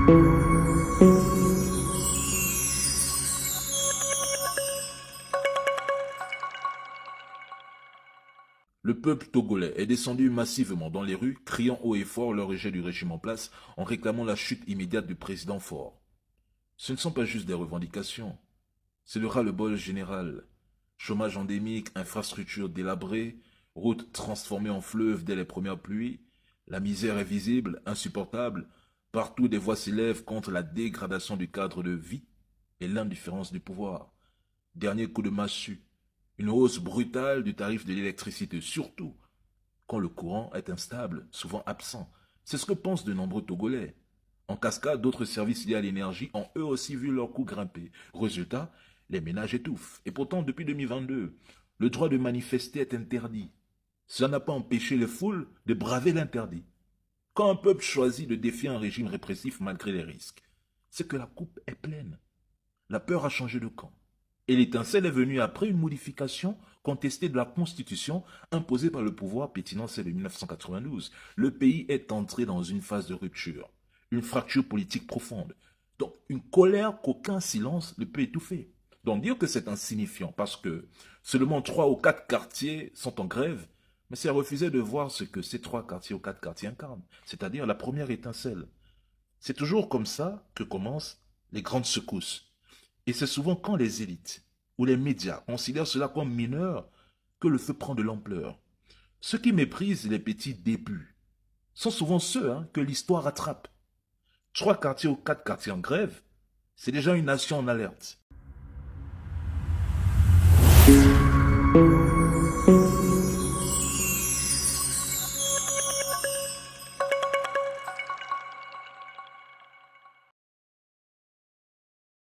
Le peuple togolais est descendu massivement dans les rues, criant haut et fort leur rejet du régime en place en réclamant la chute immédiate du président Faure. Ce ne sont pas juste des revendications, c'est le ras-le-bol général. Chômage endémique, infrastructures délabrées, routes transformées en fleuves dès les premières pluies, la misère est visible, insupportable, partout des voix s'élèvent contre la dégradation du cadre de vie et l'indifférence du pouvoir. Dernier coup de massue, une hausse brutale du tarif de l'électricité, surtout quand le courant est instable, souvent absent. C'est ce que pensent de nombreux Togolais. En cascade, d'autres services liés à l'énergie ont eux aussi vu leur coût grimper. Résultat, les ménages étouffent. Et pourtant, depuis 2022, le droit de manifester est interdit. Cela n'a pas empêché les foules de braver l'interdit. Quand un peuple choisit de défier un régime répressif malgré les risques, c'est que la coupe est pleine. La peur a changé de camp. Et l'étincelle est venue après une modification contestée de la Constitution imposée par le pouvoir pétinant celle de 1992. Le pays est entré dans une phase de rupture, une fracture politique profonde. Donc une colère qu'aucun silence ne peut étouffer. Donc dire que c'est insignifiant parce que seulement 3 ou 4 quartiers sont en grève, mais c'est refuser de voir ce que ces 3 quartiers ou 4 quartiers incarnent, c'est-à-dire la première étincelle. C'est toujours comme ça que commencent les grandes secousses. Et c'est souvent quand les élites ou les médias considèrent cela comme mineur que le feu prend de l'ampleur. Ceux qui méprisent les petits débuts sont souvent ceux que l'histoire rattrape. 3 quartiers ou 4 quartiers en grève, c'est déjà une nation en alerte.